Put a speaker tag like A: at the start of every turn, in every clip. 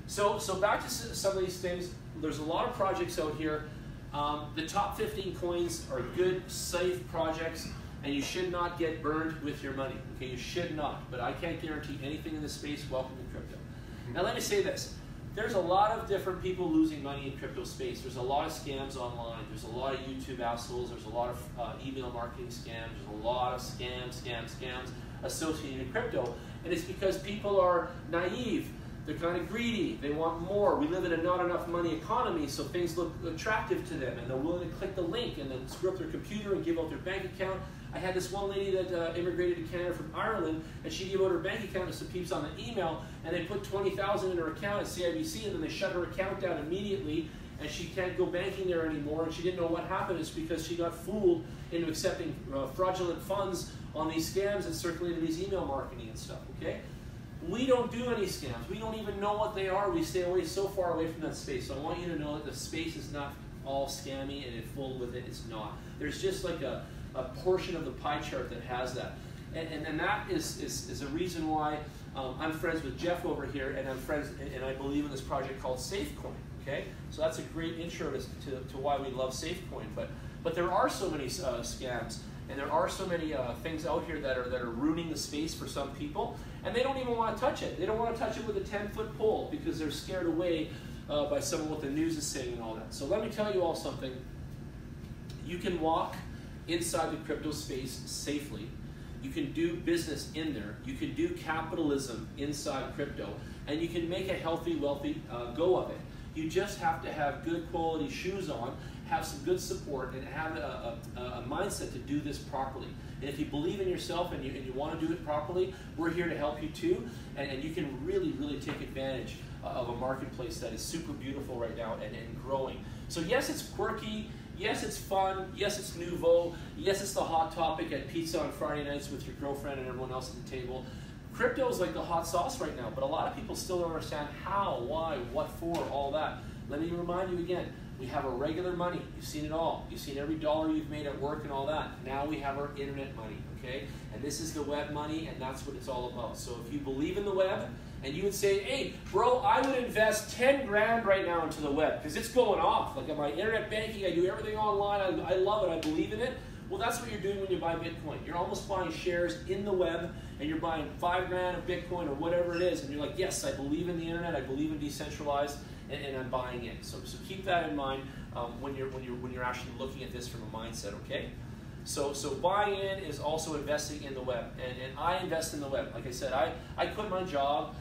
A: So back to some of these things. There's a lot of projects out here. The top 15 coins are good, safe projects, and you should not get burned with your money. Okay, you should not. But I can't guarantee anything in this space. Welcome to crypto. Now let me say this. There's a lot of different people losing money in crypto space. There's a lot of scams online. There's a lot of YouTube assholes. There's a lot of email marketing scams. There's a lot of scams associated with crypto. And it's because people are naive. They're kind of greedy. They want more. We live in a not enough money economy, so things look attractive to them, and they're willing to click the link and then screw up their computer and give out their bank account. I had this one lady that immigrated to Canada from Ireland, and she gave out her bank account to some peeps on the email, and they put $20,000 in her account at CIBC, and then they shut her account down immediately, and she can't go banking there anymore, and she didn't know what happened. It's because she got fooled into accepting fraudulent funds on these scams that circulated these email marketing and stuff, okay? We don't do any scams. We don't even know what they are. We stay away so far away from that space. So I want you to know that the space is not all scammy and full with it. It's not. There's just like a portion of the pie chart that has that. And that is a reason why I'm friends with Jeff over here, and I'm friends, and I believe in this project called SafeCoin. Okay? So that's a great intro to why we love SafeCoin. But there are so many scams. And there are so many things out here that are ruining the space for some people, and they don't even want to touch it. They don't want to touch it with a 10-foot pole because they're scared away by some of what the news is saying and all that. So let me tell you all something. You can walk inside the crypto space safely. You can do business in there. You can do capitalism inside crypto, and you can make a healthy, wealthy go of it. You just have to have good quality shoes on, have some good support, and have a mindset to do this properly. And if you believe in yourself and you want to do it properly, we're here to help you too. And you can really, really take advantage of a marketplace that is super beautiful right now and growing. So yes, it's quirky. Yes, it's fun. Yes, it's nouveau. Yes, it's the hot topic at pizza on Friday nights with your girlfriend and everyone else at the table. Crypto is like the hot sauce right now, but a lot of people still don't understand how, why, what for, all that. Let me remind you again. We have our regular money. You've seen it all. You've seen every dollar you've made at work and all that. Now we have our internet money, okay? And this is the web money, and that's what it's all about. So if you believe in the web, and you would say, hey, bro, I would invest 10 grand right now into the web, because it's going off. Like, at my internet banking, I do everything online. I love it. I believe in it. Well, that's what you're doing when you buy Bitcoin. You're almost buying shares in the web, and you're buying 5 grand of Bitcoin or whatever it is, and you're like, yes, I believe in the internet. I believe in decentralized. And I'm buying in. So keep that in mind when you're actually looking at this from a mindset, okay? So buying in is also investing in the web, and I invest in the web. Like I said, I quit my job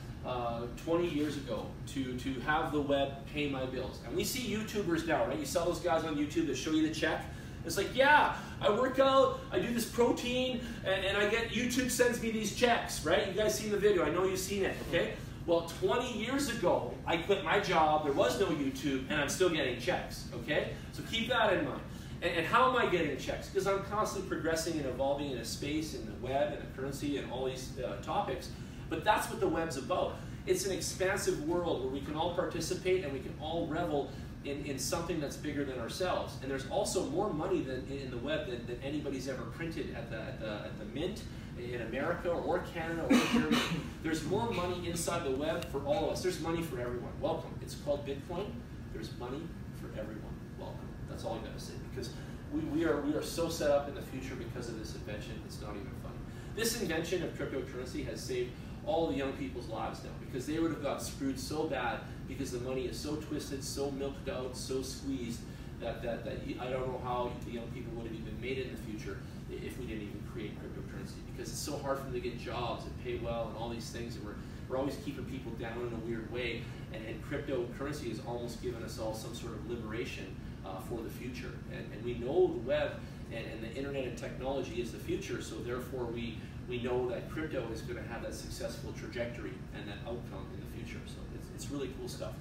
A: 20 years ago to have the web pay my bills. And we see YouTubers now, right? You saw those guys on YouTube that show you the check. It's like, yeah, I work out, I do this protein, and I get, YouTube sends me these checks, right? You guys seen the video. I know you've seen it, okay? Well, 20 years ago, I quit my job, there was no YouTube, and I'm still getting checks, okay? So keep that in mind. And how am I getting checks? Because I'm constantly progressing and evolving in a space, in the web, and the currency, and all these topics. But that's what the web's about. It's an expansive world where we can all participate and we can all revel in something that's bigger than ourselves. And there's also more money in the web than anybody's ever printed at the mint, in America or Canada or Germany. There's more money inside the web for all of us. There's money for everyone. Welcome. It's called Bitcoin. There's money for everyone. Welcome. That's all I got to say, because we are so set up in the future because of this invention. It's not even funny. This invention of cryptocurrency has saved all the young people's lives now, because they would have got screwed so bad because the money is so twisted, so milked out, so squeezed that I don't know how the young people would have even made it in the future if we didn't even create cryptocurrency, because it's so hard for them to get jobs and pay well and all these things, and we're always keeping people down in a weird way, and cryptocurrency has almost given us all some sort of liberation for the future, and we know the web and the internet and technology is the future, so therefore we know that crypto is going to have that successful trajectory and that outcome in the future, so it's really cool stuff.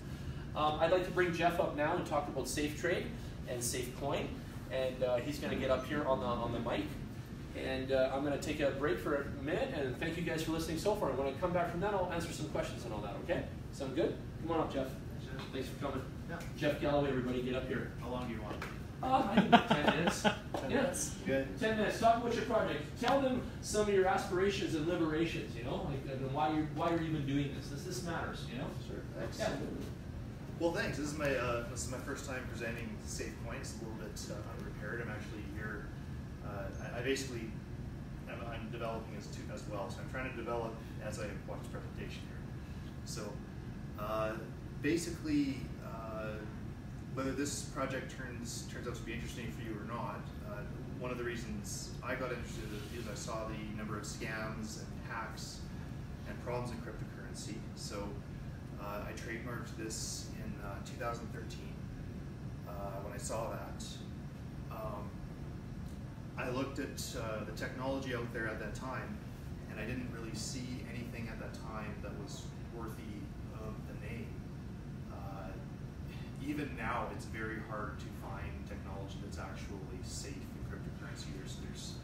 A: I'd like to bring Jeff up now and talk about Safe Trade and SafeCoin, and he's going to get up here on the mic, and I'm going to take a break for a minute, and thank you guys for listening so far. And when I come back from that, I'll answer some questions and all that, okay? Sound good? Come on up, Jeff. Thanks for coming.
B: Yeah.
A: Jeff Galloway, everybody, get up here.
B: How long do you want?
A: I can do 10 minutes.
B: 10 minutes? Good.
A: 10 minutes. Talk about your project. Tell them some of your aspirations and liberations, you know, like and why you're even doing this. This matters, you know?
B: Sure, thanks.
A: Yeah.
C: Well, thanks. This is my first time presenting Safe Points, a little bit unprepared. I'm actually here. I basically I'm developing as well, so I'm trying to develop as I watch this presentation here. So basically, whether this project turns out to be interesting for you or not, one of the reasons I got interested is I saw the number of scams and hacks and problems in cryptocurrency. So I trademarked this in 2013. When I saw that, I looked at the technology out there at that time, and I didn't really see anything at that time that was worthy of the name. Even now, it's very hard to find technology that's actually safe in cryptocurrency. There's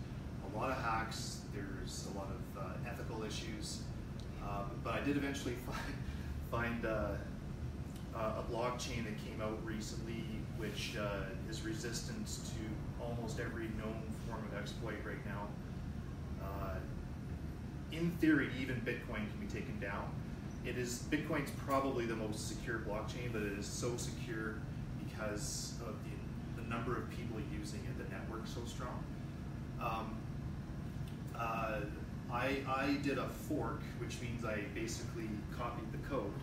C: a lot of hacks, there's a lot of ethical issues, but I did eventually find a blockchain that came out recently which is resistant to almost every known form of exploit right now. In theory, even Bitcoin can be taken down. Bitcoin's probably the most secure blockchain, but it is so secure because of the number of people using it. The network's so strong. I did a fork, which means I basically copied the code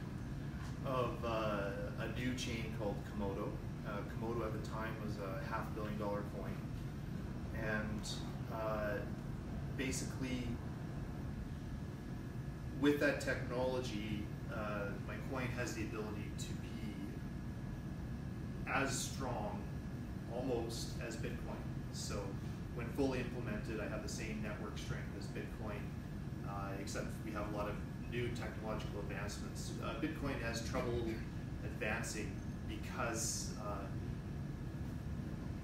C: of a new chain called Komodo. Komodo at the time was a $500 million coin, and basically with that technology, my coin has the ability to be as strong almost as Bitcoin. So when fully implemented, I have the same network strength as Bitcoin, except we have a lot of new technological advancements. Bitcoin has trouble advancing because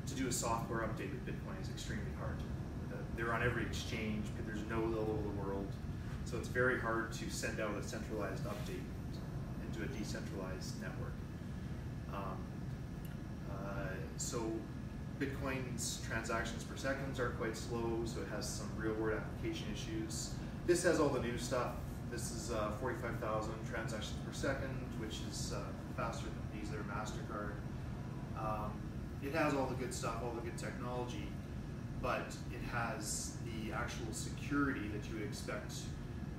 C: to do a software update with Bitcoin is extremely hard. They're on every exchange, but there's nodes all over the world. So it's very hard to send out a centralized update into a decentralized network. So Bitcoin's transactions per second are quite slow, so it has some real-world application issues. This has all the new stuff. This is 45,000 transactions per second, which is faster than Visa or MasterCard. It has all the good stuff, all the good technology, but it has the actual security that you would expect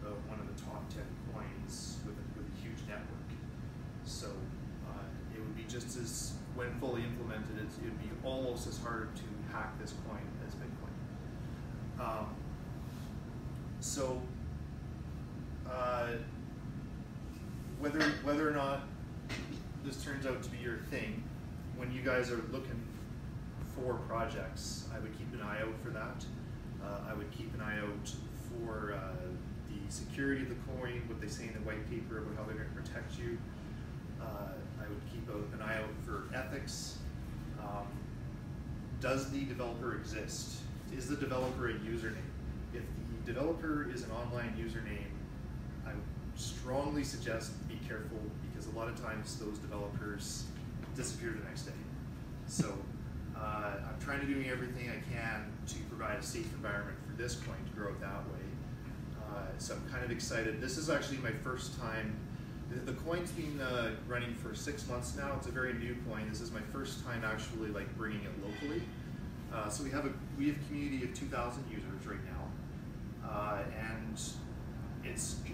C: of one of the top 10 coins with a huge network. So it would be just as, when fully implemented, it would be almost as hard to hack this coin as Bitcoin. Whether or not this turns out to be your thing, when you guys are looking for projects, I would keep an eye out for that. I would keep an eye out for the security of the coin, what they say in the white paper about how they're going to protect you. I would keep an eye out for ethics. Does the developer exist? Is the developer a username? If the developer is an online username, I would strongly suggest be careful, because a lot of times those developers disappear the next day. So I'm trying to do everything I can to provide a safe environment for this coin to grow that way. So I'm kind of excited. This is actually my first time. The coin's been running for 6 months now. It's a very new coin. This is my first time actually bringing it locally. So we have a community of 2,000 users right now, and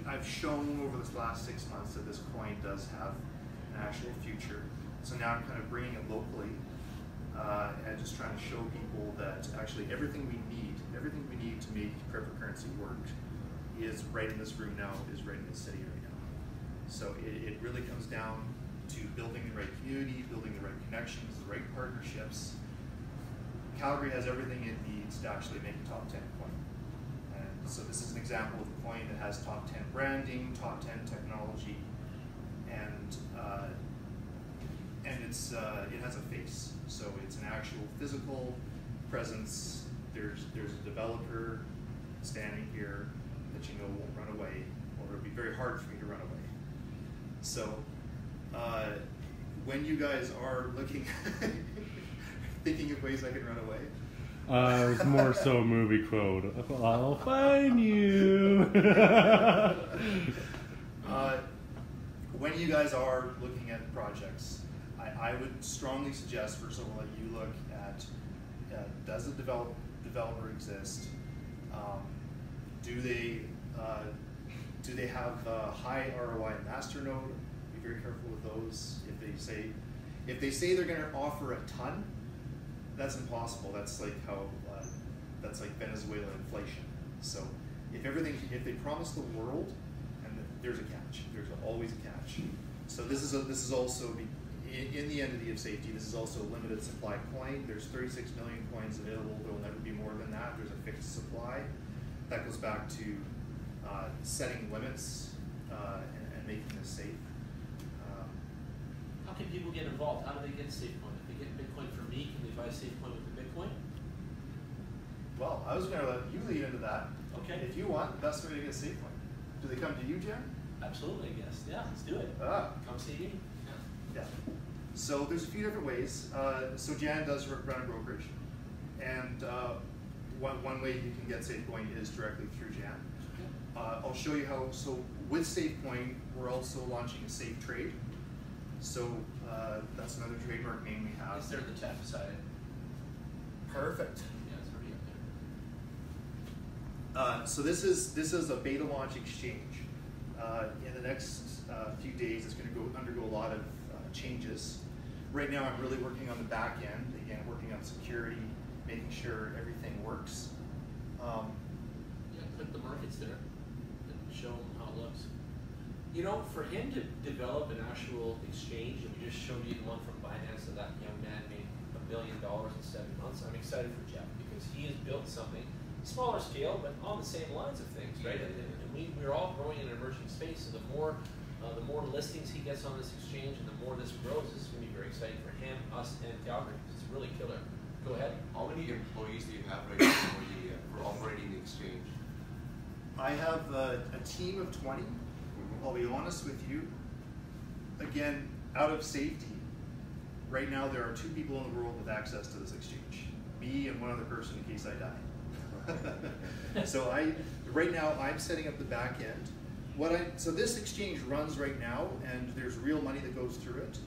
C: I've shown over this last 6 months that this coin does have an actual future. So now I'm kind of bringing it locally and just trying to show people that actually everything we need to make cryptocurrency work is right in this room now, is right in the city right now. So it really comes down to building the right community, building the right connections, the right partnerships. Calgary has everything it needs to actually make a top 10 coin. And so this is an example of a coin that has top 10 branding, top 10 technology, and it has a face. So it's an actual physical presence. There's a developer standing here that you know won't run away, or it'll be very hard for me to run away. So when you guys are looking thinking of ways I can run away.
B: It was more so a movie quote. I'll find you.
C: When you guys are looking at projects, I would strongly suggest, first of all, that you look at does the developer exist? Do they have high ROI Masternode? Be very careful with those. If they say they're going to offer a ton, that's impossible. That's like that's like Venezuelan inflation. So if they promise the world, and there's a catch. There's always a catch. So this is also in the entity of safety. This is also a limited supply coin. There's 36 million coins available. There will never be more than that. There's a fixed supply. That goes back to setting limits and making this safe.
A: How can people get involved? How do they get SafeCoin? If they get Bitcoin from me, can they buy SafeCoin with the Bitcoin?
C: Well, I was going to let you lead into that.
A: Okay.
C: If you want, the best way to get SafeCoin. Do they come to you, Jen?
A: Absolutely, I guess. Yeah, let's do it. Come see me.
C: Yeah. So there's a few different ways. So Jan does run a brokerage, and one way you can get SafeCoin is directly through Jan. I'll show you how. So with SafeCoin, we're also launching a Safe Trade. So that's another trademark name we have.
A: Is there the tab beside it?
C: Perfect.
A: Yeah, it's already up there.
C: So this is a beta launch exchange. In the next few days, it's going to undergo a lot of changes. Right now, I'm really working on the back end. Again, working on security, making sure everything works.
A: Yeah, click the markets there and show them how it looks. You know, for him to develop an actual exchange, and we just showed you the one from Binance that young man made $1 billion in 7 months. I'm excited for Jeff because he has built something smaller scale, but on the same lines of things, right? And we're all growing in an emerging space, so the more listings he gets on this exchange and the more this grows, this is going to be very exciting for him, us, and Calgary. It's really killer. Go ahead.
D: How many employees do you have right now for operating the exchange?
C: I have a team of 20. I'll be honest with you. Again, out of safety, right now there are 2 people in the world with access to this exchange. Me and one other person in case I die. So right now I'm setting up the back end. So this exchange runs right now, and there's real money that goes through it.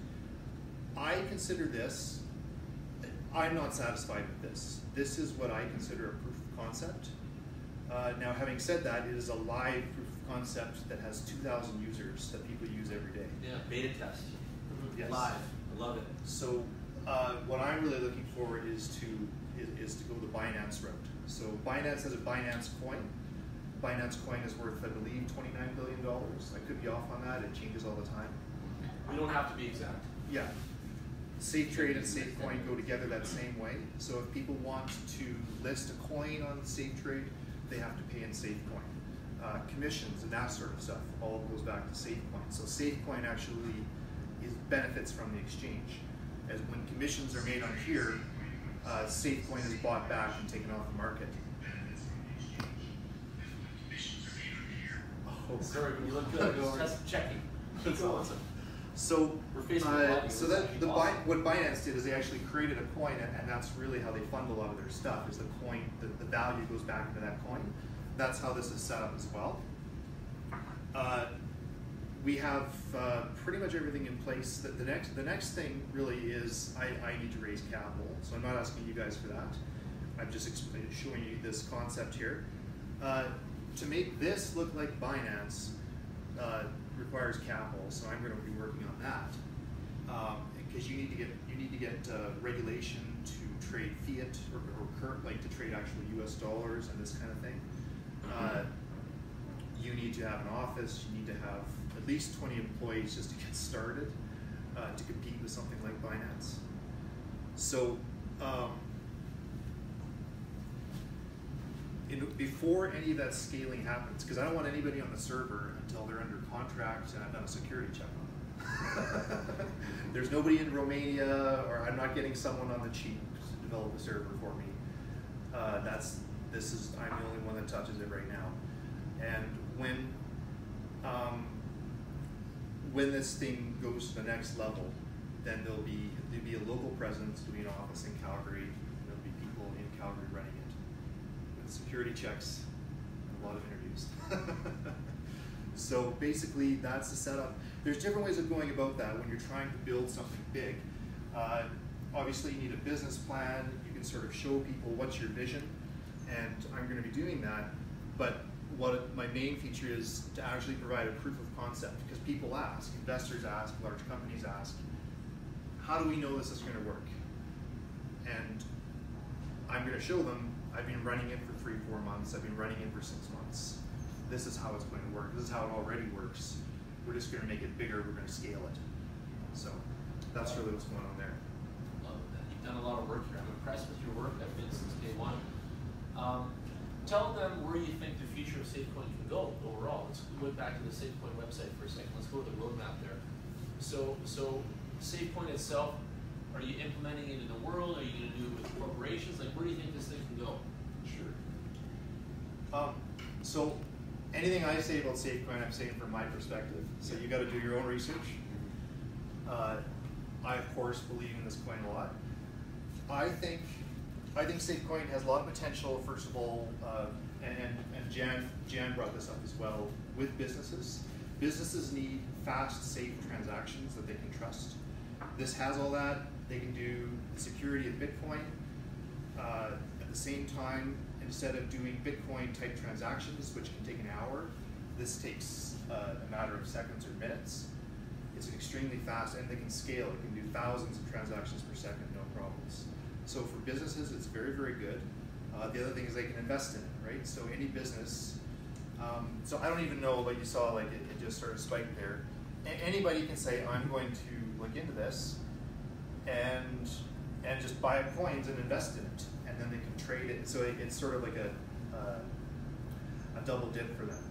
C: I consider this, I'm not satisfied with this. This is what I consider a proof of concept. Now, having said that, it is a live proof of concept that has 2,000 users that people use every day.
A: Yeah, beta test.
C: Yes.
A: Live. I love it.
C: So what I'm really looking for is to go the Binance route. So Binance has a Binance coin. Binance coin is worth, I believe, $29 billion. I could be off on that. It changes all the time.
A: We don't have to be exact.
C: Yeah. Safe Trade and Safe Coin go together that same way. So if people want to list a coin on Safe Trade, they have to pay in Safe Coin. Commissions and that sort of stuff all goes back to Safe Coin. So Safe Coin actually benefits from the exchange. As when commissions are made on here, Safe Coin is bought back and taken off the market.
A: Oh, sorry, when you look good, just checking. That's awesome.
C: So, what
A: Awesome.
C: Binance did is they actually created a coin, and that's really how they fund a lot of their stuff. Is the coin, the value goes back into that coin. That's how this is set up as well. We have pretty much everything in place. The next thing really is I need to raise capital. So I'm not asking you guys for that. I'm just showing you this concept here. To make this look like Binance requires capital, so I'm going to be working on that because you need to get regulation to trade fiat or current, like to trade actual U.S. dollars and this kind of thing. You need to have an office. You need to have at least 20 employees just to get started to compete with something like Binance. So. Before any of that scaling happens, because I don't want anybody on the server until they're under contract and I've done a security check on them. There's nobody in Romania, or I'm not getting someone on the cheap to develop a server for me. I'm the only one that touches it right now. And when this thing goes to the next level, then there'll be a local presence, there'll be an office in Calgary, and there'll be people in Calgary running it with security checks and a lot of interviews. So basically, that's the setup. There's different ways of going about that when you're trying to build something big. Obviously, you need a business plan. You can sort of show people what's your vision, and I'm going to be doing that. But what my main feature is to actually provide a proof of concept, because people ask, investors ask, large companies ask, how do we know this is going to work? And I'm going to show them. I've been running it for 3-4 months. I've been running it for 6 months. This is how it's going to work. This is how it already works. We're just going to make it bigger. We're going to scale it. So that's really what's going on there.
A: Love that. You've done a lot of work here. I'm impressed with your work. I've been since day one. Tell them where you think the future of SafeCoin can go overall. Let's go back to the SafeCoin website for a second. Let's go to the roadmap there. So SafeCoin itself, are you implementing it in the world? Are you going to do it with corporations? Like, where do you think this thing can go?
C: Sure. So anything I say about SafeCoin, I'm saying from my perspective. So you got to do your own research. I of course believe in this coin a lot. I think SafeCoin has a lot of potential. First of all, and Jan brought this up as well with businesses. Businesses need fast, safe transactions that they can trust. This has all that. They can do the security of Bitcoin. At the same time, instead of doing Bitcoin type transactions, which can take an hour, this takes a matter of seconds or minutes. It's extremely fast, and they can scale. It can do thousands of transactions per second, no problems. So for businesses, it's very, very good. The other thing is they can invest in it, right? So any business, so I don't even know, but you saw like it just sort of spiked there. Anybody can say, I'm going to look into this and just buy coins and invest in it, and then they can trade it. So it's sort of like a double dip for them,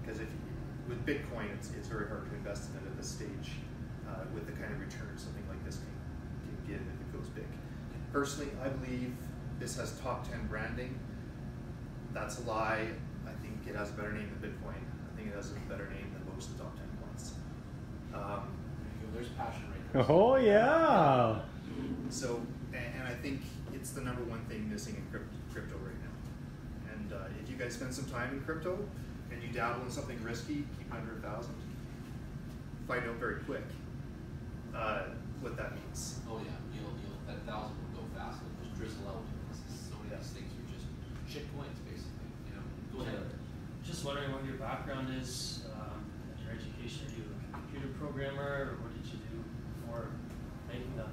C: because with Bitcoin, it's very hard to invest in it at this stage with the kind of return something like this can give if it goes big. Personally, I believe this has top 10 branding. That's a lie. I think it has a better name than Bitcoin. I think it has a better name than most of the top 10 ones.
A: There's passion right there.
B: Oh yeah.
C: So, and I think it's the #1 thing missing in crypto right now. And if you guys spend some time in crypto and you dabble in something risky, keep under 1,000. Find out very quick what that means.
A: Oh yeah, that 1,000 will go fast. It'll just drizzle out. So many of these things are just shit coins, basically. You know. Go ahead.
E: Just wondering what your background is, your education. Are you a computer programmer, or what did you do before making them?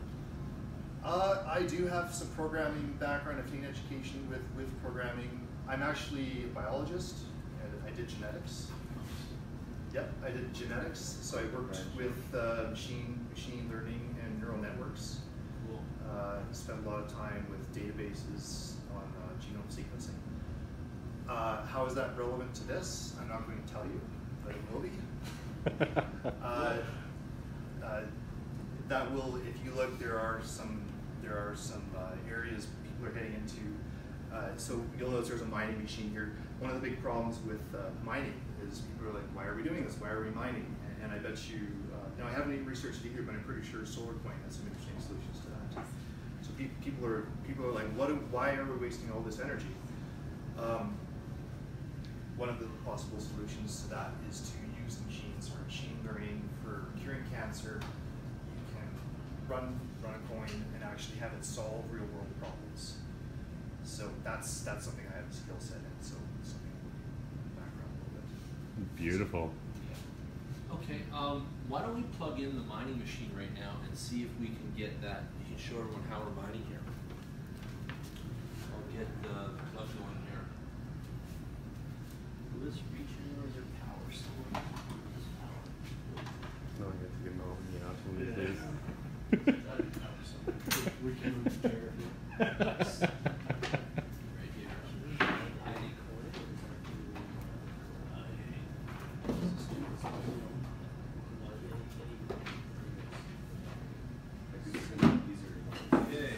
C: I do have some programming background. I've taken education with programming. I'm actually a biologist, and I did genetics. Yep, I did genetics. So I worked with machine learning and neural networks.
A: Cool.
C: Spent a lot of time with databases on genome sequencing. How is that relevant to this? I'm not going to tell you, but it will be. That will, if you look, there are some areas people are heading into. So you'll notice there's a mining machine here. One of the big problems with mining is people are like, why are we doing this? Why are we mining? And I bet you, now I haven't even researched it either, but I'm pretty sure SolarCoin has some interesting solutions to that. So people are like, why are we wasting all this energy? One of the possible solutions to that is to use machines for machine learning, for curing cancer. You can run a coin and actually have it solve real world problems. So that's something I have a skill set in. So something background a little bit.
B: Beautiful.
A: Yeah. Okay. Why don't we plug in the mining machine right now and see if we can get that? You can show everyone how we're mining here. I'll get the plug going here.
E: Who is reaching or is there power somewhere?
B: No, you have to get more these days.
E: We can repair
A: Right here. Mining. Okay.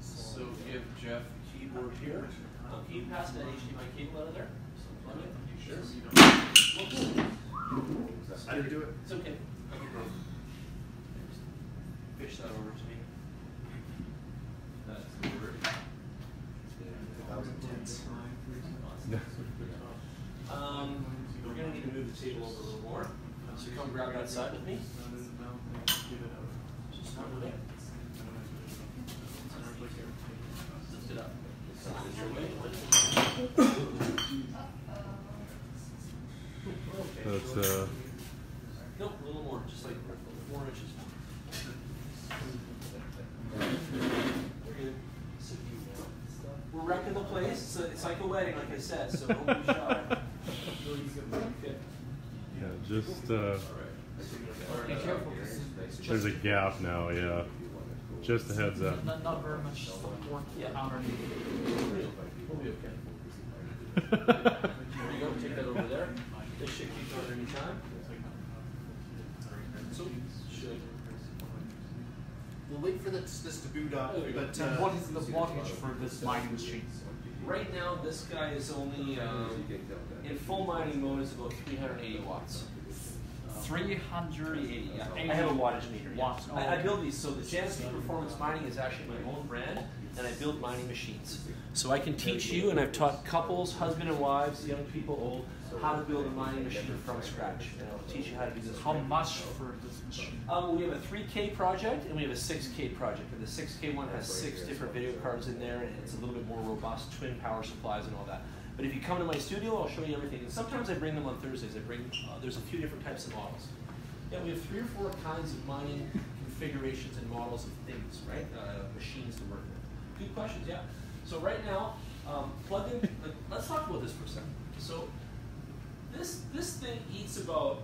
A: So give Jeff the keyboard here. Can you pass that HDMI cable out of there? Plug it. Sure. Whoops.
C: I didn't do it.
A: It's okay. switch that over to me. That's the word.
C: That was intense.
A: We're going to need to move the table over a little more. So come grab that side with me. Just over there. Lift it up. Lift your weight.
B: That's
A: Nope, a little more, just like 4 inches more. We're wrecking the place. It's like a wedding, like I said, so don't be shy. Okay.
B: yeah, just
E: Be careful.
B: there's a gap now. Yeah, just a heads up.
E: Not very much support underneath.
A: We'll be okay. There you go, take that over there. This should keep going any time. So, should.
C: We'll wait for this to boot up, but
F: And what is the blockage for this mining machine?
A: Right now, this guy is only, in full mining mode, is about 380 watts.
F: 380.
A: Yeah. I have a wattage meter. Yeah.
F: Watts. Oh,
A: I build these. So the Janssen Performance Mining is actually my own brand, and I build mining machines. So I can teach you, and I've taught couples, husband and wives, young people, old, how to build a mining machine from scratch. And I'll teach you how to do this.
F: How much for this machine?
A: We have a 3K project and we have a 6K project. And the 6K one has 6 different video cards in there, and it's a little bit more robust, twin power supplies and all that. But if you come to my studio, I'll show you everything. And sometimes I bring them on Thursdays. There's a few different types of models. Yeah, we have 3 or 4 kinds of mining configurations and models of things, right? Machines to work with. Good questions, yeah. So right now, plug in. Let's talk about this for a second. So this thing eats about,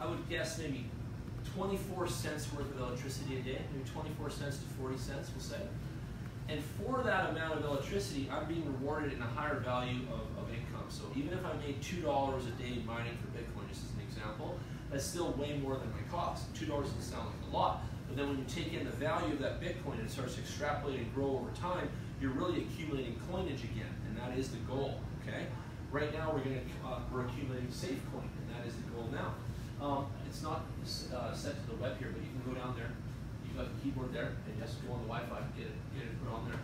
A: I would guess, maybe 24 cents worth of electricity a day, maybe 24 cents to 40 cents, we'll say. And for that amount of electricity, I'm being rewarded in a higher value of income. So even if I made $2 a day mining for Bitcoin, just as an example, that's still way more than my cost. $2 doesn't sound like a lot, but then when you take in the value of that Bitcoin and it starts to extrapolate and grow over time, you're really accumulating coinage again, and that is the goal, okay? Right now we're accumulating safe coin, and that is the goal now. It's not set to the web here, but you can go down there. You've got the keyboard there, and just go on the Wi-Fi, get it put on there,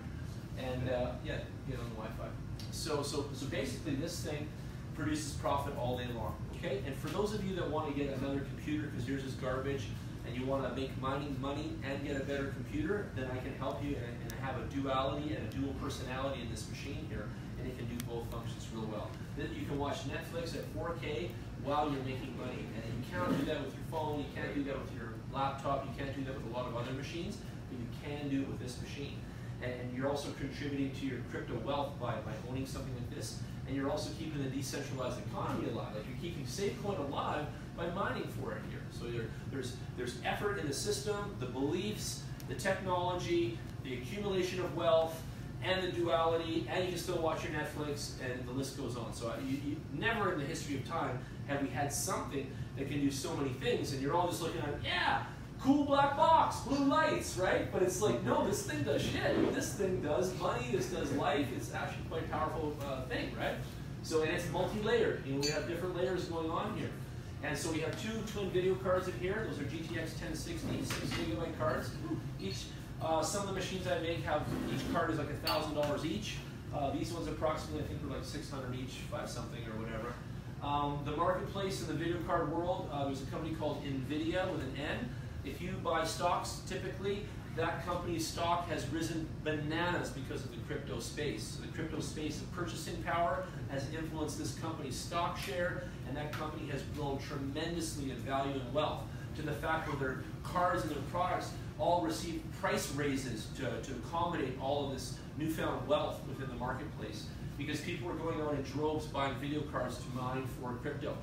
A: and yeah, get on the Wi-Fi. So basically, this thing produces profit all day long. Okay, and for those of you that want to get another computer because yours is garbage, and you want to make mining money and get a better computer, then I can help you and have a duality and a dual personality in this machine here, and it can do both functions real well. Then you can watch Netflix at 4K while you're making money, and you can't do that with your phone, you can't do that with your laptop, you can't do that with a lot of other machines, but you can do it with this machine. And you're also contributing to your crypto wealth by owning something like this, and you're also keeping the decentralized economy alive. Like you're keeping SafeCoin alive by mining for it here. So there's effort in the system, the beliefs, the technology, the accumulation of wealth, and the duality, and you can still watch your Netflix, and the list goes on. So you never in the history of time have we had something that can do so many things, and you're all just looking at, yeah, cool black box, blue lights, right? But it's like, no, this thing does shit. This thing does money, this does life. It's actually quite a powerful thing, right? So, and it's multi-layered. You know, we have different layers going on here. And so we have 2 twin video cards in here. Those are GTX 1060, 6GB cards. Each, some of the machines I make have, each card is like $1,000 each. These ones approximately, I think, are like 600 each, 5 something or whatever. The marketplace in the video card world, there's a company called NVIDIA with an N. If you buy stocks, typically, that company's stock has risen bananas because of the crypto space. So the crypto space of purchasing power has influenced this company's stock share, and that company has grown tremendously in value and wealth, to the fact where their cards and their products all receive price raises to accommodate all of this newfound wealth within the marketplace, because people are going out in droves buying video cards to mine for crypto.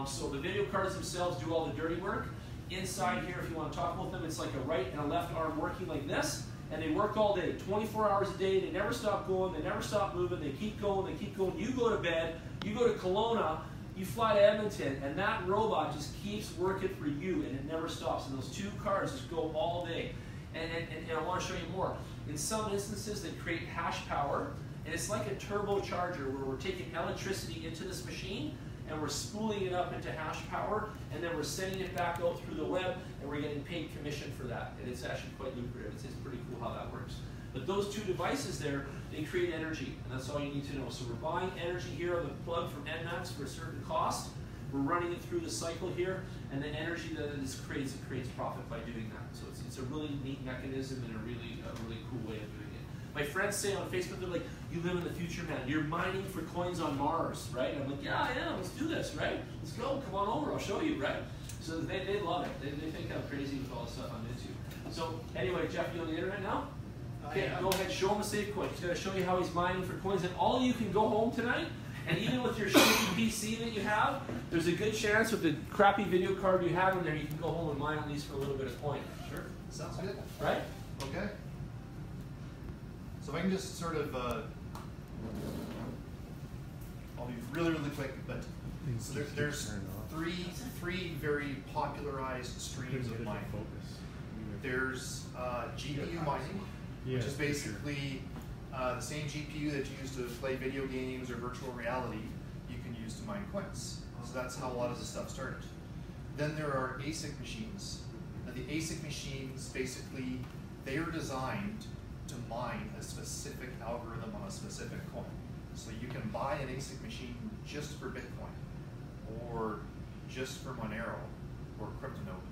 A: So the video cards themselves do all the dirty work. Inside here, if you want to talk about them, it's like a right and a left arm working like this, and they work all day, 24 hours a day. They never stop going, they never stop moving, they keep going, they keep going. You go to bed, you go to Kelowna, you fly to Edmonton, and that robot just keeps working for you, and it never stops. And those 2 cars just go all day. And I want to show you more. In some instances, they create hash power, and it's like a turbocharger where we're taking electricity into this machine, and we're spooling it up into hash power, and then we're sending it back out through the web, and we're getting paid commission for that. And it's actually quite lucrative. It's pretty cool how that works. But those two devices there, they create energy, and that's all you need to know. So we're buying energy here on the plug from NMAX for a certain cost. We're running it through the cycle here, and the energy that it creates, it creates profit by doing that. So it's a really neat mechanism and a really cool way of doing it. My friends say on Facebook, they're like, you live in the future, man. You're mining for coins on Mars, right? And I'm like, yeah, I am. Let's do this, right? Let's go. Come on over. I'll show you, right? So they love it. They think I'm crazy with all the stuff I'm into. So anyway, Jeff, you on the internet now? Okay, go ahead, show him a safe coin. He's going to show you how he's mining for coins. And all of you can go home tonight, and even with your shitty PC that you have, there's a good chance with the crappy video card you have in there, you can go home and mine at least for a little bit of coin.
C: Sure, sounds good.
A: Right?
C: Okay. So if I can just sort of, I'll be really quick, but so there's three very popularized streams of mining. There's GPU mining, which is basically the same GPU that you use to play video games or virtual reality, you can use to mine coins. So that's how a lot of this stuff started. Then there are ASIC machines. Now the ASIC machines, basically, they are designed to mine a specific algorithm on a specific coin. So you can buy an ASIC machine just for Bitcoin, or just for Monero, or CryptoNode.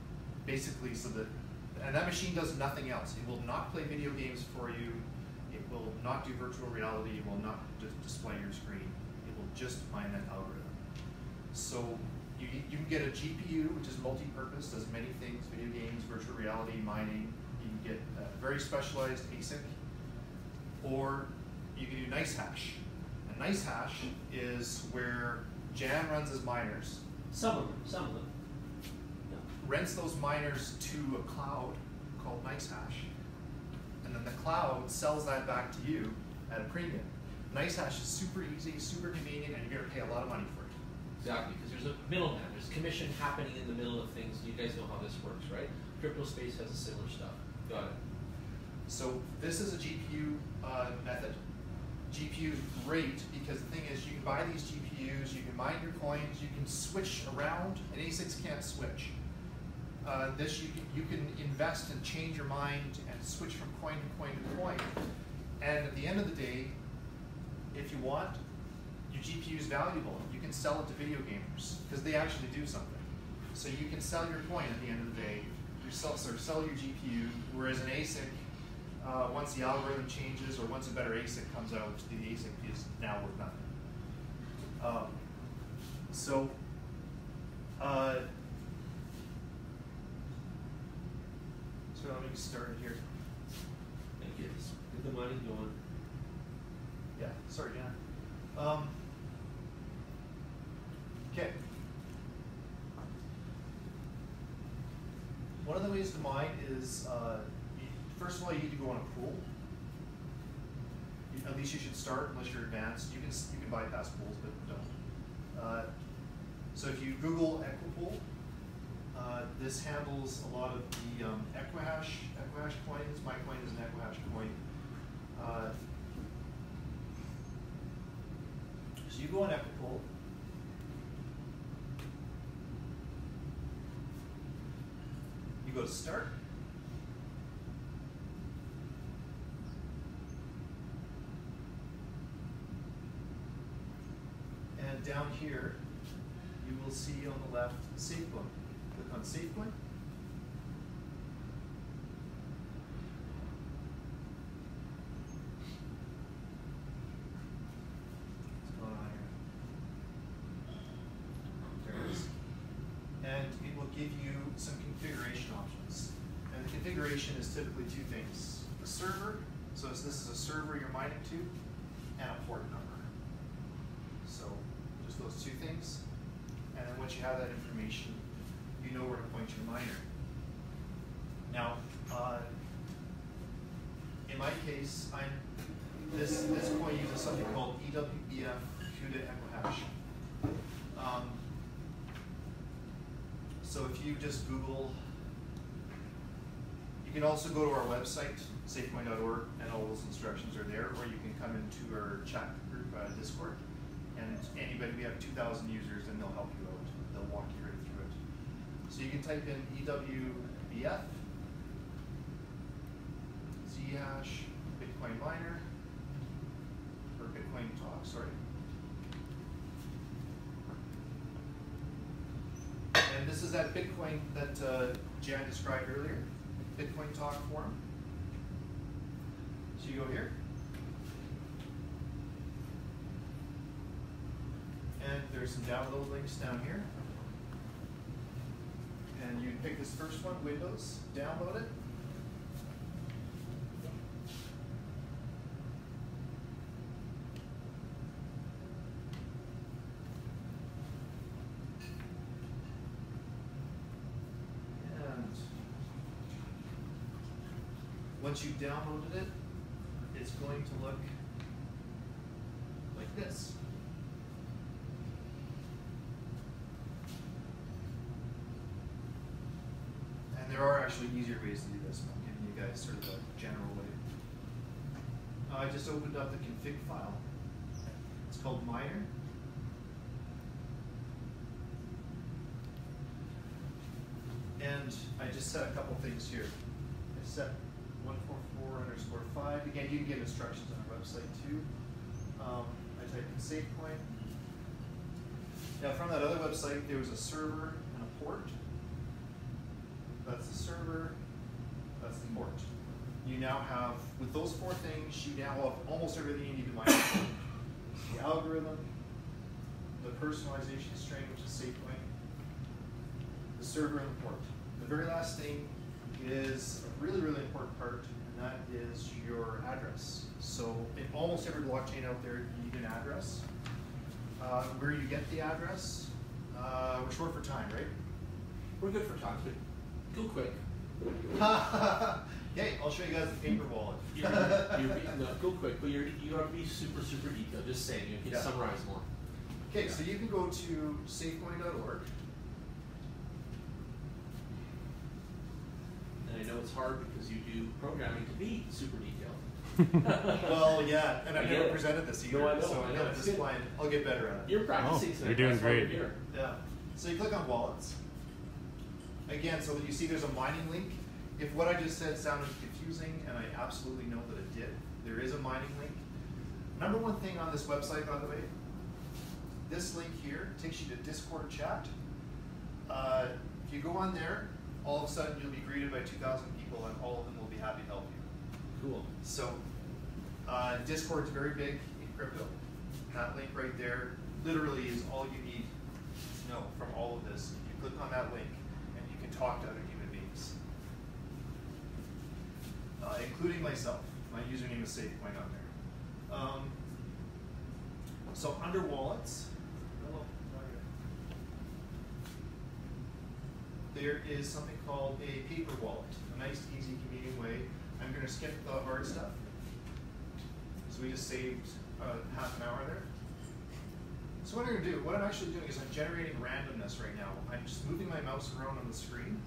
C: Basically, so that, and that machine does nothing else. It will not play video games for you. It will not do virtual reality. It will not display your screen. It will just mine that algorithm. So you can get a GPU, which is multi-purpose, does many things, video games, virtual reality, mining. You can get a very specialized ASIC, or you can do NiceHash. And NiceHash is where Jan runs his miners.
A: Some of them.
C: Rents those miners to a cloud called NiceHash. And then the cloud sells that back to you at a premium. NiceHash is super easy, super convenient, and you're going to pay a lot of money for it.
A: Exactly, because there's a middleman. There's commission happening in the middle of things. You guys know how this works, right? Crypto space has a similar stuff. Got it.
C: So this is a GPU method. GPU is great because the thing is you can buy these GPUs, you can mine your coins, you can switch around, and ASICs can't switch. This you can invest and change your mind and switch from coin to coin to coin. And at the end of the day, if you want, your GPU is valuable. You can sell it to video gamers because they actually do something. So you can sell your coin at the end of the day. You sell your GPU, whereas an ASIC, once the algorithm changes or once a better ASIC comes out, the ASIC is now worth nothing. So let me start here.
A: Thank you. Get the money going.
C: Yeah, sorry, Jan. Okay. One of the ways to mine is, first of all, you need to go on a pool. At least you should start, unless you're advanced. You can bypass pools, but don't. So if you Google Equipool, this handles a lot of the Equihash coins. My coin is an Equihash coin. So you go on Equipool. You go to Start. And down here, you will see on the left, Safe Coin. Click on Safe Coin. What's going on here? There it is. And it will give you some configuration options. And the configuration is typically two things. The server, so this is a server you're mining to, and a port number. So just those two things. And then once you have that information, you know where to point your miner. Now, in my case, this coin uses something called EWBF CUDA Equihash. So if you just Google, you can also go to our website, safecoin.org, and all those instructions are there, or you can come into our chat group, Discord, And anybody, we have 2,000 users, and they'll help you out. They'll walk you right through it. So you can type in EWBF, Zhash, Bitcoin miner, or Bitcoin talk, sorry. And this is that Bitcoin that Jan described earlier, Bitcoin talk forum. So you go here. And there's some download links down here. And you pick this first one, Windows, download it. And once you've downloaded it, it's going to look like this. And there are actually easier ways to do this, but I'm giving you guys sort of a general way. I just opened up the config file. It's called Miner. And I just set a couple things here. I set 144_5. Again, you can get instructions on our website too. I type in SafeCoin. Now from that other website, there was a server and a port. That's the server, that's the port. You now have, with those four things, you now have almost everything you need to mine. The algorithm, the personalization string, which is SafeCoin, the server and the port. The very last thing is a really, really important part, and that is your address. So in almost every blockchain out there, you need an address. Where you get the address, we're short for time, right?
A: We're good for time, but go quick.
C: Hey, I'll show you guys the paper wallet.
A: No, go quick, but you have to be super, super detailed. Just saying, you can summarize more.
C: Okay, so you can go to safecoin.org.
A: And I know it's hard because you do programming to be super detailed.
C: Well, yeah, and I've
A: I
C: never
A: get it.
C: presented this either,
A: No, I know,
C: so
A: I know.
C: at this point, I'll get better at it.
A: You're practicing,
B: you're doing
A: that's why
B: great.
A: you're here.
C: Yeah. So you click on wallets. Again, so that you see there's a mining link. If what I just said sounded confusing, and I absolutely know that it did, there is a mining link. Number one thing on this website, by the way, this link here takes you to Discord chat. If you go on there, all of a sudden you'll be greeted by 2,000 people, and all of them will be happy to help you.
A: Cool.
C: So Discord's very big in crypto. That link right there literally is all you need to know from all of this. You click on that link and you can talk to other human beings, including myself. My username is SafeCoin on there. So under wallets, there is something called a paper wallet. A nice, easy, convenient way. I'm going to skip the hard stuff. So we just saved half an hour there. So what I'm going to do, what I'm actually doing is I'm generating randomness right now. I'm just moving my mouse around on the screen,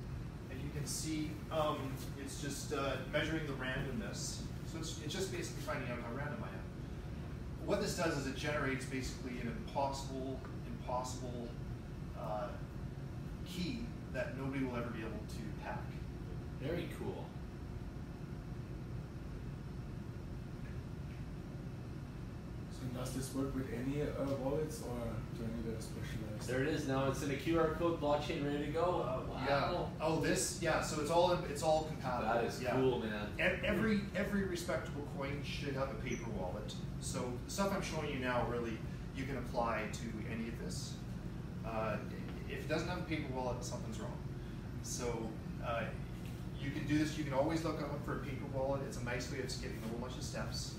C: and you can see it's just measuring the randomness. So it's just basically finding out how random I am. What this does is it generates basically an impossible key that nobody will ever be able to hack.
A: Very cool.
G: So does this work with any wallets, or do I need a specialized?
A: There it is now. It's in a QR code blockchain ready to go. Wow.
C: Yeah. Oh, this. Yeah. So it's all compatible.
A: That is
C: yeah.
A: cool, man.
C: Every respectable coin should have a paper wallet. So the stuff I'm showing you now, really, you can apply to any of this. If it doesn't have a paper wallet, something's wrong. So you can do this. You can always look up for a paper wallet. It's a nice way of skipping a whole bunch of steps.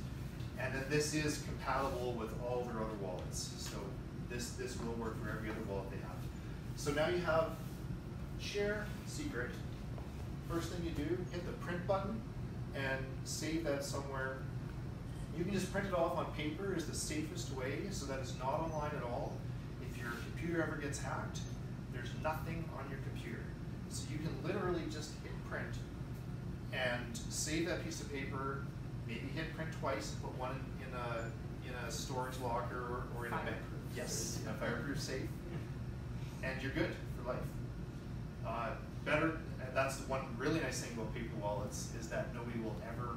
C: And then this is compatible with all their other wallets. So this will work for every other wallet they have. So now you have share secret. First thing you do, hit the print button and save that somewhere. You can just print it off on paper is the safest way, so that it's not online at all. If your computer ever gets hacked, there's nothing on your computer. So you can literally just hit print and save that piece of paper, maybe hit print twice and put one in a storage locker or in a bank. Yes, a fireproof safe, and you're good for life. Better, and that's the one really nice thing about paper wallets is that nobody will ever,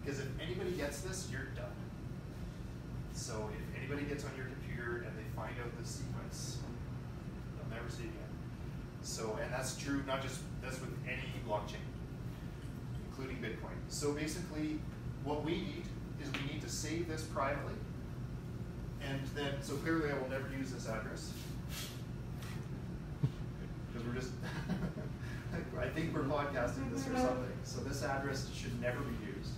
C: because if anybody gets this, you're done. So if anybody gets on your computer and they find out the sequence, they'll never see it again. So, and that's true, not just, that's with any blockchain, including Bitcoin. So basically, what we need is we need to save this privately, and then, so clearly I will never use this address. Because we're just, I think we're podcasting this or something. So this address should never be used.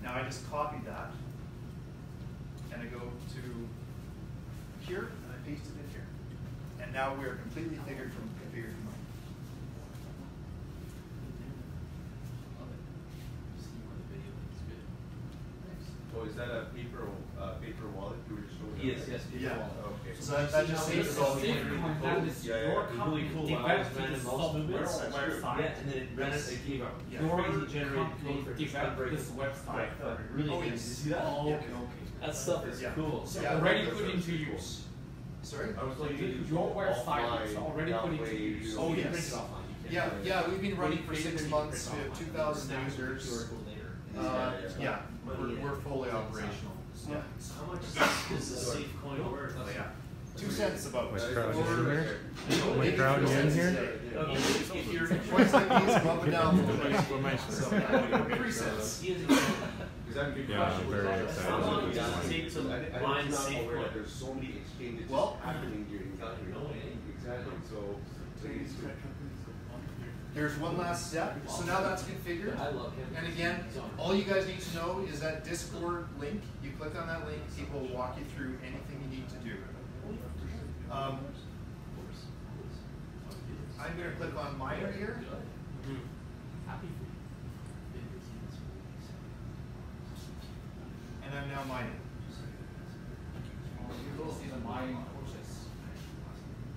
C: Now I just copied that, and I go to here, and I paste it in here. And now we're completely configured from mine.
D: So is that a paper wallet you were showing?
A: Yes, paper
C: Yeah.
A: wallet.
D: Okay.
C: So that just saves all the
E: That is
D: Yeah,
E: your
D: yeah.
E: company
A: Really cool.
E: developed
A: Ran
E: the
A: in most movements.
E: software
D: That's true.
E: website.
A: Yeah, and then it ran it, it gave a
C: Yeah.
A: crazy generated code for
E: Developed this website.
A: Really
C: Oh,
A: good.
C: yes.
A: Did you see that?
E: Oh,
C: Yeah.
E: okay, okay.
A: That stuff is
C: Yeah.
A: cool.
E: So
C: Yeah,
E: already
D: that's
E: put
D: really
E: into
D: cool.
E: use.
C: Sorry?
D: I was
E: So
D: like,
E: your website is already put into use.
C: Oh,
A: you
C: yes.
A: can print it offline. You can.
C: Yeah, we've been running for 6 months. We have
A: Print it
C: 2,000
A: offline.
C: users.
A: QR code later.
C: Yeah, we're fully operational. Yeah.
E: So how much is this safe coin worth?
C: Oh, yeah. 2 cents about.
B: Which
C: Or-
B: crowd is in there?
C: maybe
B: Which crowd
C: 4
B: you in
C: cents a
B: here?
C: day.
A: Okay, if you're
C: Points like these go up and down.
B: Exclamation.
C: So, yeah, 3 cents.
A: He is a
D: Is that a good
B: Yeah,
D: question?
B: I'm very
D: How
B: excited
D: long
B: about
D: does
B: this
D: it
B: one.
D: take to
E: Mine
D: I'm not
E: safe
D: aware
E: coin.
D: that there's so many exchanges
C: Well-
D: happening during Calgary. Exactly. So please.
C: There's one last step. So now that's configured.
A: I love him.
C: And again, all you guys need to know is that Discord link. You click on that link, people will walk you through anything you need to do. I'm going to click on Miner here.
A: Happy for
C: And I'm now mining.
F: You will see the mining process.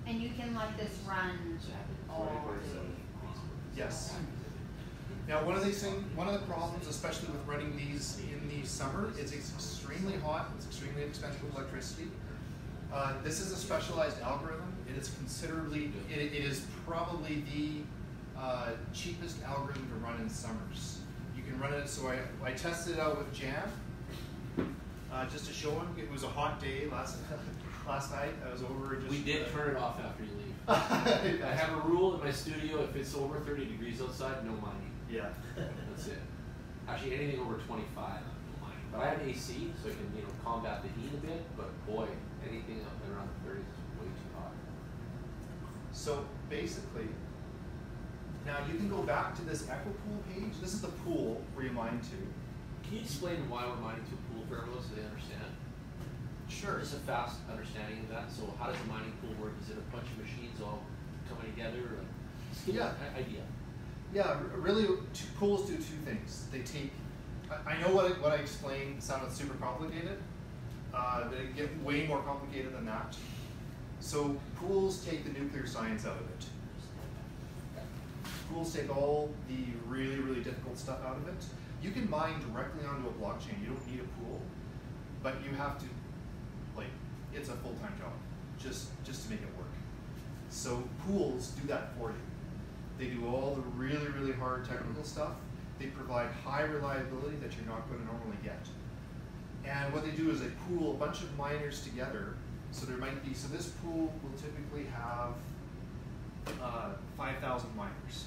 H: And you can let this run all day.
C: Yes. Now, one of the problems, especially with running these in the summer, is it's extremely hot. It's extremely expensive with electricity. This is a specialized algorithm. It is considerably. It is probably the cheapest algorithm to run in summers. You can run it. So I tested it out with Jam, just to show him. It was a hot day last night. I was over. Just,
A: We did turn it off after you leave. I have a rule in my studio: if it's over 30 degrees outside, no mining.
C: Yeah.
A: That's it. Actually, anything over 25, no mining. But I have AC, so I can combat the heat a bit. But boy, anything up around the 30s is way too hot.
C: So basically, now you can go back to this Equipool page. This is the pool where you mine to.
A: Can you explain why we're mining to a pool for everyone so they understand?
C: Sure.
A: Just a fast understanding of that. So how does the mining pool work? Is it a bunch of machines all coming together? Or just give me
C: Yeah.
A: an idea.
C: Yeah, really, pools do 2 things. They take. I know what I explained sounded super complicated. They get way more complicated than that. So pools take the nuclear science out of it. Pools take all the really, really difficult stuff out of it. You can mine directly onto a blockchain. You don't need a pool, but you have to, it's a full-time job, just to make it work. So pools do that for you. They do all the really, really hard technical stuff. They provide high reliability that you're not going to normally get. And what they do is they pool a bunch of miners together. So there might be, so this pool will typically have 5,000 miners,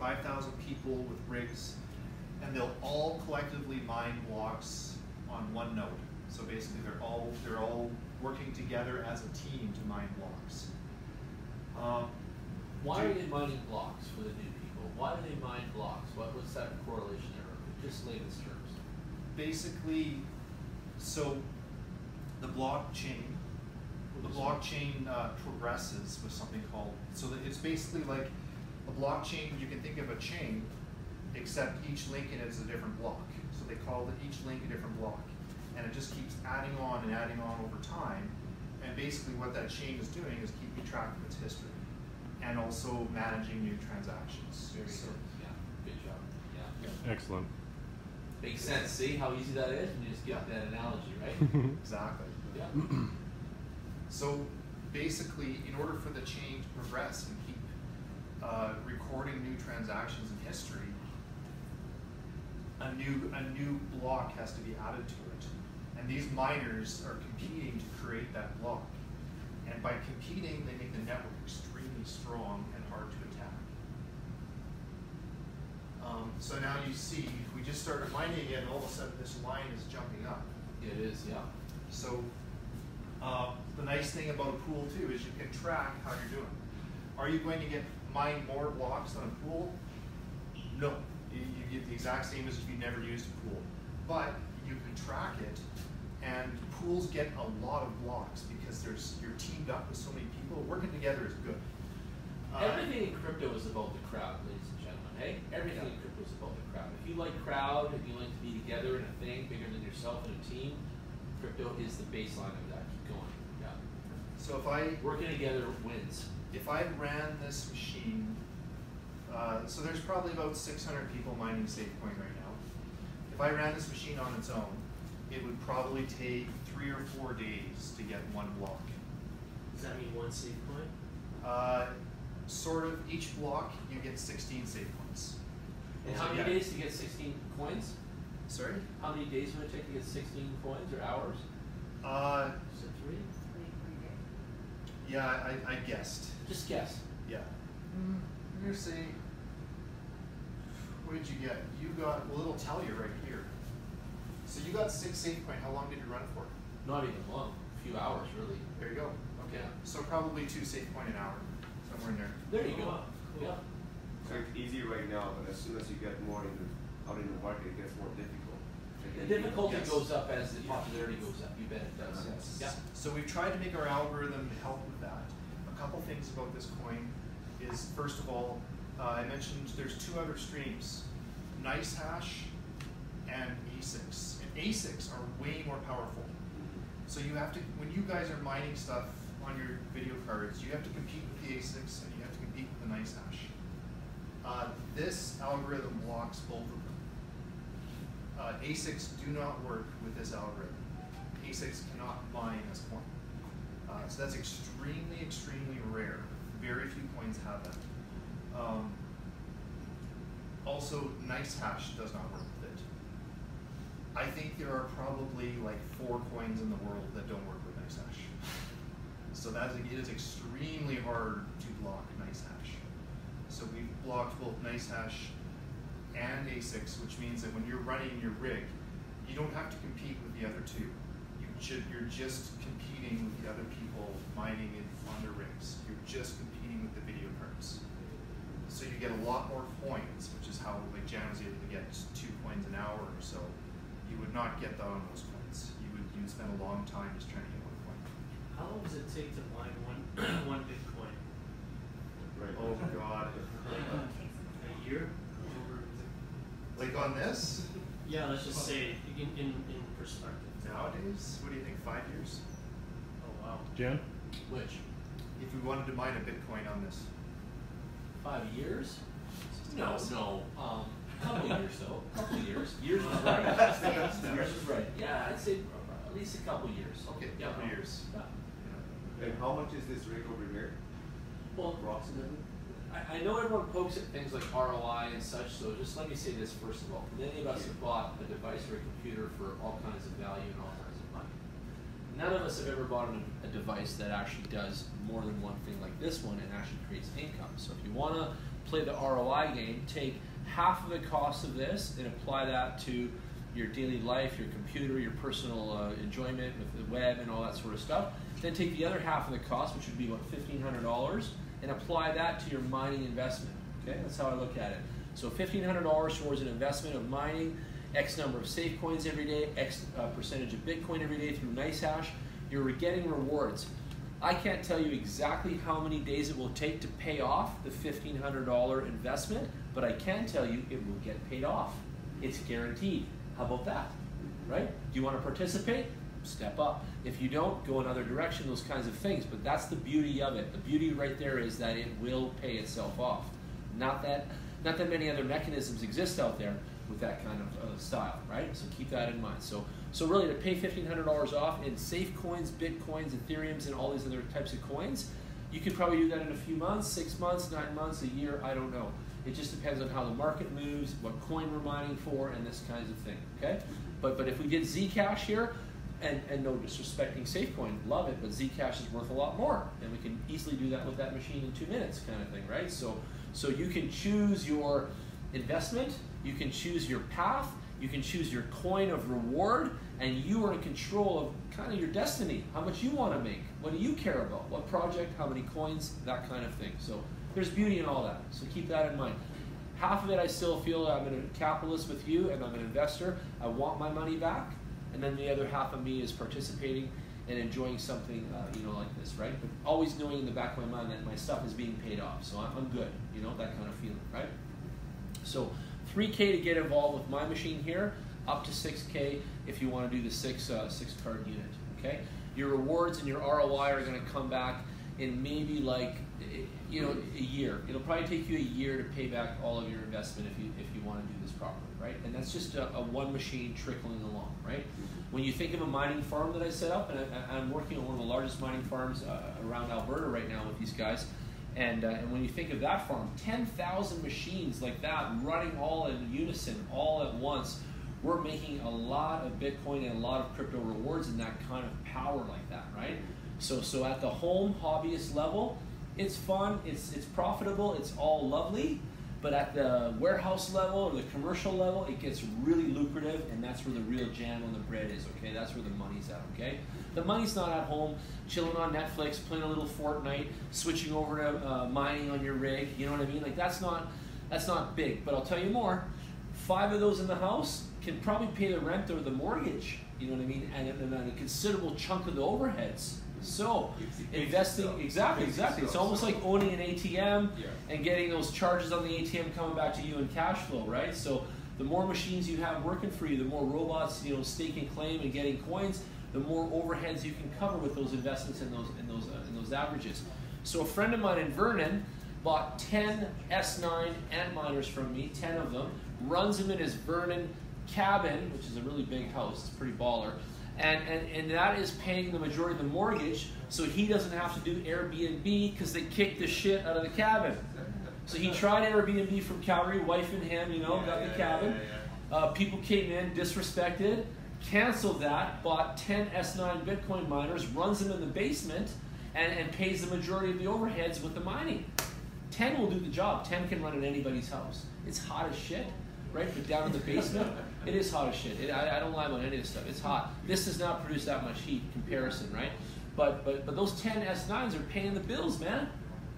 C: 5,000 people with rigs, and they'll all collectively mine blocks on one node. So basically they're all working together as a team to mine blocks.
A: Why are they mining blocks for the new people? Why do they mine blocks? What's that correlation there? Just layman's terms.
C: Basically, so the blockchain progresses with something called, so that it's basically like a blockchain. You can think of a chain, except each link in it is a different block. So they call each link a different block, and it just keeps adding on and adding on over time. And basically, what that chain is doing is keeping track of its history, and also managing new transactions.
A: Very
C: So,
A: good. Yeah, good job. Yeah.
B: Excellent.
A: Makes sense. See how easy that is? And you just get that analogy, right?
C: Exactly.
A: Yeah.
C: So basically, in order for the chain to progress and keep recording new transactions in history, a new block has to be added to it. And these miners are competing to create that block. And by competing, they make the network extremely strong and hard to attack. So now you see, if we just started mining again, all of a sudden this line is jumping up.
A: It is, yeah.
C: So the nice thing about a pool too is you can track how you're doing. Are you going to mine more blocks than a pool? No. You get the exact same as if you never used a pool. But you can track it, and pools get a lot of blocks because you're teamed up with so many people. Working together is good.
A: Everything in crypto is about the crowd, ladies and gentlemen. Hey, everything in crypto is about the crowd. If you like crowd and you like to be together in a thing bigger than yourself in a team, crypto is the baseline of that. Keep going. Yeah.
C: So if I
A: working together wins.
C: If I ran this machine, so there's probably about 600 people mining SafeCoin right now. If I ran this machine on its own, it would probably take 3 or 4 days to get one block.
E: Does that mean one SafeCoin?
C: Sort of, each block you get 16 SafeCoins.
A: And how many days to get 16 coins?
C: Sorry?
A: How many days would it take to get 16 coins or hours?
E: Is it 3?
C: Yeah, I guessed.
A: Just guess.
C: Yeah. I'm gonna say, what did you get? You got, well, it'll tell you right here. So you got 6 SafeCoin. How long did you run it for?
A: Not even long. A few hours, really.
C: There you go. Okay.
A: Yeah.
C: So probably 2 SafeCoin an hour, somewhere in there.
A: There you go.
E: Cool.
A: Yeah.
D: So it's easy right now, but as soon as you get more out in the market, it gets more difficult.
A: The difficulty
C: Yes.
A: goes up as the popularity goes up. You bet it does.
C: Yes.
A: Yeah.
C: So we've tried to make our algorithm help with that. A couple things about this coin is, first of all, I mentioned there's 2 other streams, Nice Hash and ASICs. And ASICs are way more powerful. So you have to, when you guys are mining stuff on your video cards, you have to compete with the ASICs and you have to compete with the Nice Hash. This algorithm blocks both of them. ASICs do not work with this algorithm. ASICs cannot mine this coin. So that's extremely, extremely rare. Very few coins have that. Also, Nice Hash does not work with it. I think there are probably like 4 coins in the world that don't work with Nice Hash. So it is extremely hard to block Nice Hash. So we've blocked both Nice Hash and ASICs, which means that when you're running your rig, you don't have to compete with the other 2. You're just competing with the other people mining on their rigs. You're just competing with the video cards. So you get a lot more coins, which is how like Jan was able to get 2 coins an hour or so. You would not get that on those coins. You'd spend a long time just trying to get 1 coin.
E: How long does it take to mine one Bitcoin?
D: Right.
C: Oh God.
E: A year?
C: Like on this?
E: Yeah, let's just say in perspective.
C: Nowadays, what do you think, 5 years?
E: Oh wow.
B: Jen?
A: Which?
C: If we wanted to mine a Bitcoin on this.
A: 5 years? No. Couple years though. Couple years. Years is right. Years is right. Yeah, I'd say at least a couple years.
C: Okay,
A: Yeah.
C: couple years.
A: Yeah.
D: And how much is this rig over here?
A: Well,
D: Approximately?
A: I know everyone pokes at things like ROI and such, so just let me say this first of all. Many of us have bought a device or a computer for all kinds of value and all kinds of money. None of us have ever bought a device that actually does more than one thing like this one and actually creates income. So if you want to play the ROI game, take half of the cost of this and apply that to your daily life, your computer, your personal enjoyment with the web and all that sort of stuff. Then take the other half of the cost, which would be about $1,500, and apply that to your mining investment. Okay, that's how I look at it. So $1,500 towards an investment of mining, X number of safe coins every day, X percentage of Bitcoin every day through Nice Hash. You're getting rewards. I can't tell you exactly how many days it will take to pay off the $1,500 investment, but I can tell you it will get paid off. It's guaranteed. How about that? Right? Do you want to participate? Step up. If you don't, go another direction, those kinds of things. But that's the beauty of it. The beauty right there is that it will pay itself off. Not that many other mechanisms exist out there, with that kind of style, right? So keep that in mind. So really, to pay $1,500 off in safe coins, Bitcoins, Ethereums, and all these other types of coins, you could probably do that in a few months, 6 months, 9 months, a year, I don't know. It just depends on how the market moves, what coin we're mining for, and this kinds of thing, okay? But if we did Zcash here, and no disrespecting Safecoin, love it, but Zcash is worth a lot more, and we can easily do that with that machine in 2 minutes kind of thing, right? So you can choose your investment, you can choose your path, you can choose your coin of reward, and you are in control of kind of your destiny, how much you want to make, what do you care about, what project, how many coins, that kind of thing. So there's beauty in all that, so keep that in mind. Half of it I still feel I'm a capitalist with you and I'm an investor, I want my money back, and then the other half of me is participating and enjoying something like this, right? But always knowing in the back of my mind that my stuff is being paid off, so I'm good, that kind of feeling, right? So $3K to get involved with my machine here, up to $6K if you want to do the six card unit, okay? Your rewards and your ROI are going to come back in maybe like, a year. It'll probably take you a year to pay back all of your investment if you want to do this properly, right? And that's just a one machine trickling along, right? When you think of a mining farm that I set up, and I'm working on one of the largest mining farms around Alberta right now with these guys, and when you think of that farm, 10,000 machines like that running all in unison, all at once, we're making a lot of Bitcoin and a lot of crypto rewards in that kind of power like that, right? So at the home hobbyist level, it's fun, it's profitable, it's all lovely, but at the warehouse level or the commercial level, it gets really lucrative, and that's where the real jam on the bread is, okay? That's where the money's at, okay? The money's not at home, chilling on Netflix, playing a little Fortnite, switching over to mining on your rig, you know what I mean? Like that's not big, but I'll tell you more. 5 of those in the house can probably pay the rent or the mortgage, you know what I mean? And a considerable chunk of the overheads. So investing, exactly. It's almost like owning an ATM and getting those charges on the ATM coming back to you in cash flow, right? So the more machines you have working for you, the more robots, staking claim and getting coins, the more overheads you can cover with those investments and those averages. So a friend of mine in Vernon bought 10 S9 Antminers from me, 10 of them, runs them in his Vernon cabin, which is a really big house, it's pretty baller. And that is paying the majority of the mortgage, so he doesn't have to do Airbnb because they kicked the shit out of the cabin. So he tried Airbnb from Calgary, wife and him, got the cabin. People came in, disrespected, canceled that, bought 10 S9 Bitcoin miners, runs them in the basement, and pays the majority of the overheads with the mining. 10 will do the job. 10 can run in anybody's house. It's hot as shit, right? But down in the basement, it is hot as shit. I don't lie about any of this stuff. It's hot. This does not produce that much heat in comparison, right? But those 10 S9s are paying the bills, man.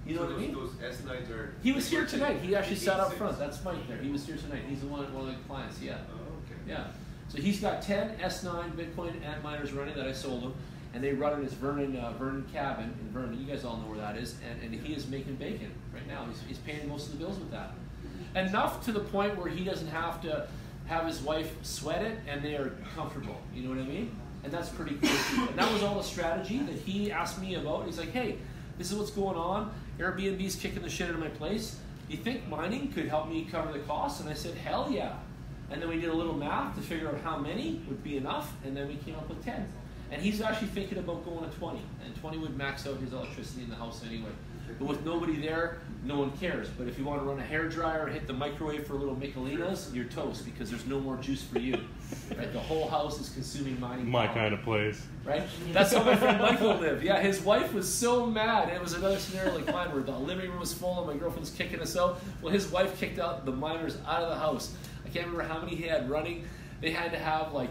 A: You know what I mean?
D: Those S9s are...
A: He was here tonight. He actually sat up front. That's Mike there. He was here tonight. He's one of the clients, yeah.
D: Oh, okay.
A: Yeah. So he's got 10 S9 Bitcoin Antminers running that I sold him, and they run in his Vernon cabin in Vernon. You guys all know where that is, and he is making bacon right now. He's paying most of the bills with that. Enough to the point where he doesn't have to have his wife sweat it, and they are comfortable. You know what I mean? And that's pretty cool. And that was all a strategy that he asked me about. He's like, hey, this is what's going on. Airbnb's kicking the shit out of my place. Do you think mining could help me cover the costs? And I said, hell yeah. And then we did a little math to figure out how many would be enough, and then we came up with 10. And he's actually thinking about going to 20, and 20 would max out his electricity in the house anyway. But with nobody there, no one cares. But if you want to run a hairdryer or hit the microwave for a little Michelinas, you're toast because there's no more juice for you. Right? The whole house is consuming mining
B: My
A: power.
B: kind of place.
A: Right? That's how my friend Michael lived. Yeah, his wife was so mad. It was another scenario like mine where the living room was full and my girlfriend's kicking us out. Well, his wife kicked out the miners out of the house. I can't remember how many he had running. They had to have like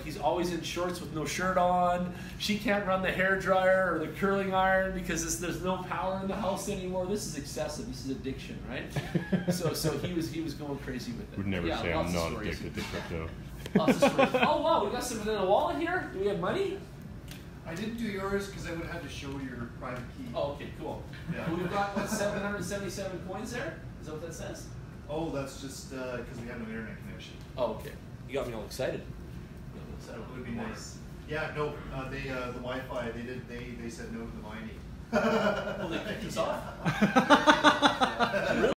A: he's always in shorts with no shirt on. She can't run the hairdryer or the curling iron because there's no power in the house anymore. This is excessive. This is addiction, right? so he was going crazy with it.
B: Would never say
A: lots
B: I'm
A: of
B: not
A: stories.
B: addicted to crypto.
A: Lots of stories. Oh wow, we got something in the wallet here. Do we have money?
C: I didn't do yours because I would have had to show your private key.
A: Oh, okay, cool.
C: Yeah.
A: We've got 777 coins there. Is that what that says?
C: Oh, that's just because we have no internet connection.
A: Oh, okay. You got me all excited.
C: That would be nice. Yeah, no, the Wi-Fi they said no to the mining.
A: Oh, they kicked us off?
C: Yeah.